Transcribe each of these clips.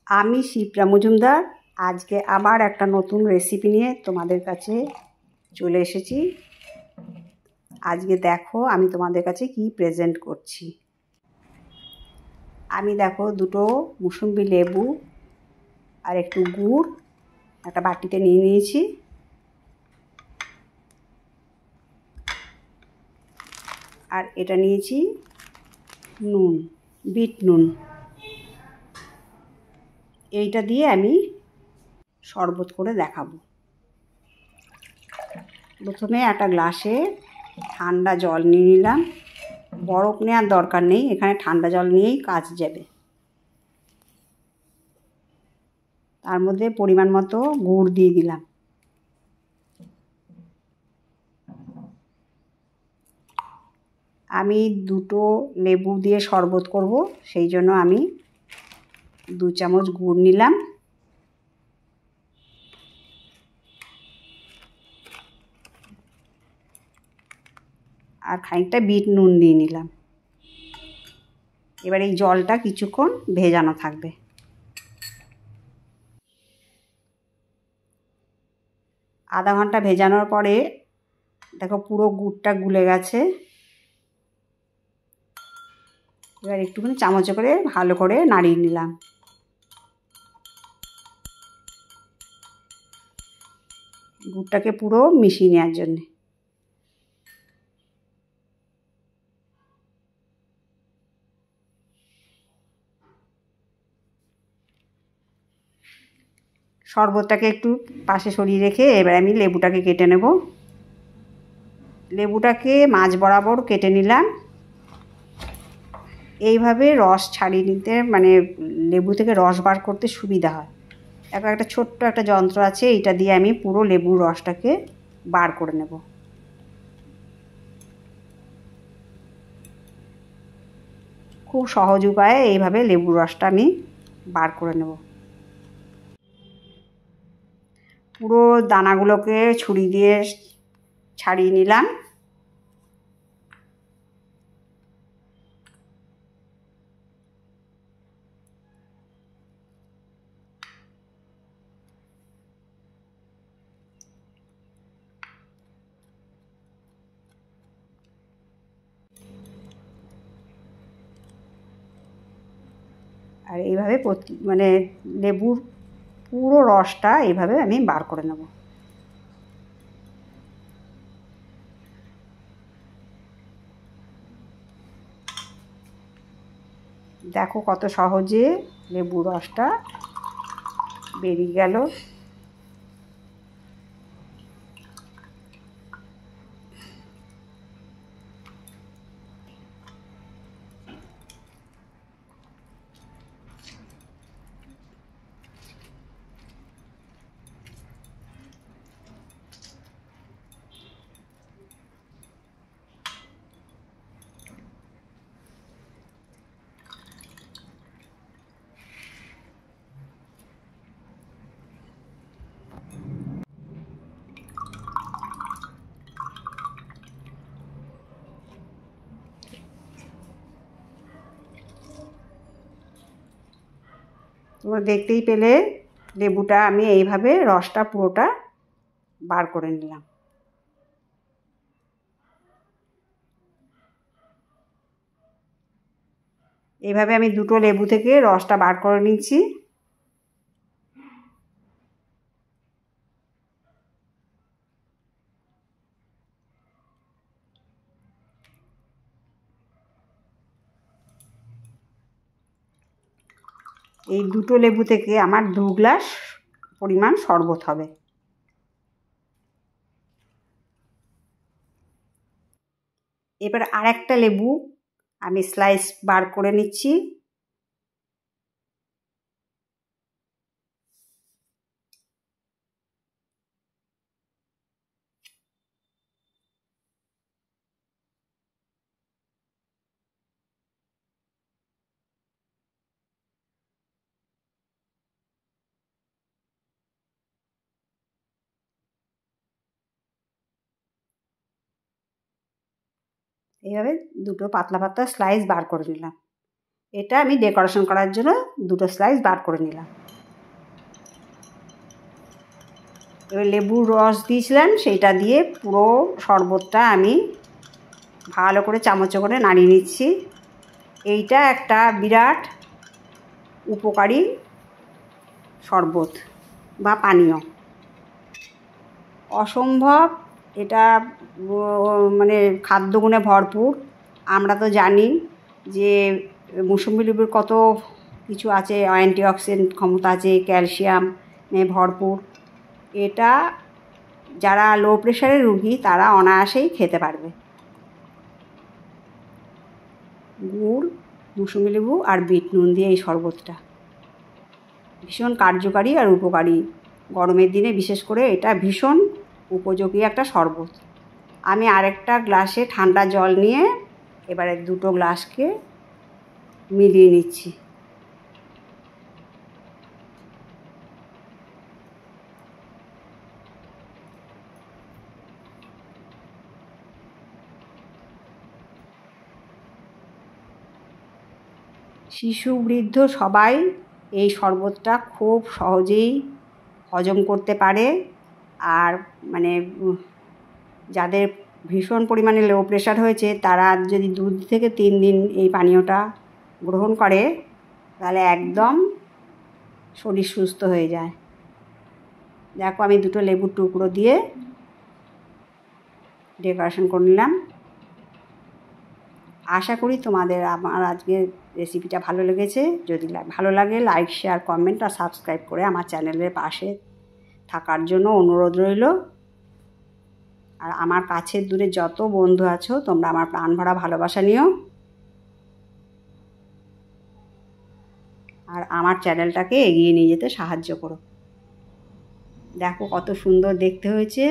আমি শিপ্রা মজুমদার আজকে আবার একটা নতুন রেসিপি নিয়ে তোমাদের কাছে চলে এসেছি। আজকে দেখো আমি তোমাদের কাছে কি প্রেজেন্ট করছি। আমি দেখো দুটো মুসম্বি লেবু আর একটু গুড় একটা বাটিতে নিয়ে নিয়েছি। আর এটা নিয়েছি নুন, বিট নুন। এইটা দিয়ে আমি শরবত করে দেখাবো। প্রথমে একটা গ্লাসে ঠান্ডা জল নিয়ে নিলাম। বরফ নেওয়ার দরকার নেই, এখানে ঠান্ডা জল নিয়েই কাজ যাবে। তার মধ্যে পরিমাণ মতো গুড় দিয়ে দিলাম। আমি দুটো লেবু দিয়ে শরবত করব, সেই জন্য আমি 2 চামচ গুড় নিলাম। আর খানিকটা বিট নুন দিয়ে নিলাম। এবার এই জলটা কিছুক্ষণ ভেজানো থাকবে। আধা ঘন্টা ভেজানোর পরে দেখো পুরো গুড়টা গুলে গেছে। এবার একটুখানি চামচে করে ভালো করে নাড়িয়ে নিলাম। গুড়টাকে পুরো মিশিয়ে নেওয়ার জন্যে। শরবতটাকে একটু পাশে সরিয়ে রেখে এবার আমি লেবুটাকে কেটে নেব। লেবুটাকে মাঝ বরাবর কেটে নিলাম। এইভাবে রস ছাড়িয়ে নিতে মানে লেবু থেকে রস বার করতে সুবিধা হয়। একটা ছোট্ট একটা যন্ত্র আছে, এইটা দিয়ে আমি পুরো লেবুর রসটাকে বার করে নেব। খুব সহজ উপায়ে এইভাবে লেবুর রসটা আমি বার করে নেব। পুরো দানাগুলোকে ছুরি দিয়ে ছাড়িয়ে নিলাম। আর এইভাবে মানে লেবুর পুরো রসটা এইভাবে আমি বার করে নেব। দেখো কত সহজে লেবুর রসটা বেরিয়ে গেল। তোমরা দেখতেই পেলে লেবুটা আমি এইভাবে রসটা পুরোটা বার করে নিলাম। এইভাবে আমি দুটো লেবু থেকে রসটা বার করে নিচ্ছি। এই দুটো লেবু থেকে আমার 2 গ্লাস পরিমাণ শরবত হবে। এবার আরেকটা লেবু আমি স্লাইস বার করে নিচ্ছি। এইভাবে দুটো পাতলা পাতলা স্লাইস বার করে নিলাম। এটা আমি ডেকোরেশন করার জন্য দুটো স্লাইস বার করে নিলাম। এবার লেবুর রস দিয়েছিলাম, সেইটা দিয়ে পুরো শরবতটা আমি ভালো করে চামচে করে নাড়িয়ে নিচ্ছি। এইটা একটা বিরাট উপকারী শরবত বা পানীয়, অসম্ভব। এটা মানে খাদ্যগুণে ভরপুর। আমরা তো জানি যে মৌসুমি লেবুর কত কিছু আছে, অ্যান্টিঅক্সিডেন্ট ক্ষমতা আছে, ক্যালসিয়ামে ভরপুর। এটা যারা লো প্রেশারের রুগী তারা অনায়াসেই খেতে পারবে। গুড়, মৌসুমি লেবু আর বিট নুন দিয়ে এই শরবতটা ভীষণ কার্যকারী আর উপকারী। গরমের দিনে বিশেষ করে এটা ভীষণ উপযোগী একটা শরবত। আমি আরেকটা গ্লাসে ঠান্ডা জল নিয়ে এবারে দুটো গ্লাসকে মিলিয়ে নিচ্ছি। শিশু বৃদ্ধ সবাই এই শরবতটা খুব সহজেই হজম করতে পারে। আর মানে যাদের ভীষণ পরিমাণে লো প্রেশার হয়েছে তারা যদি 2 থেকে 3 দিন এই পানীয়টা গ্রহণ করে তাহলে একদম শরীর সুস্থ হয়ে যায়। দেখো আমি দুটো লেবুর টুকরো দিয়ে ডেকোরেশন করে নিলাম। আশা করি তোমাদের আমার আজকের রেসিপিটা ভালো লেগেছে। যদি ভালো লাগে লাইক, শেয়ার, কমেন্ট আর সাবস্ক্রাইব করে আমার চ্যানেলের পাশে থাকার জন্য অনুরোধ রইল। আর আমার কাছের দূরে যত বন্ধু আছো তোমরা আমার প্রাণ ভরা ভালোবাসা নিও আর আমার চ্যানেলটাকে এগিয়ে নিয়ে যেতে সাহায্য করো। দেখো কত সুন্দর দেখতে হয়েছে।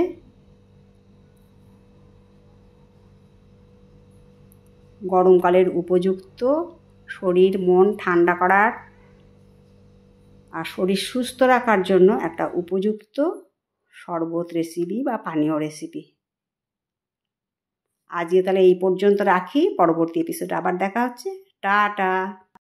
গরমকালের উপযুক্ত, শরীর মন ঠান্ডা করার আর শরীর সুস্থ রাখার জন্য একটা উপযুক্ত শরবত রেসিপি বা পানীয় রেসিপি। আজকে তাহলে এই পর্যন্ত রাখি, পরবর্তী এপিসোডে আবার দেখা হচ্ছে। টাটা।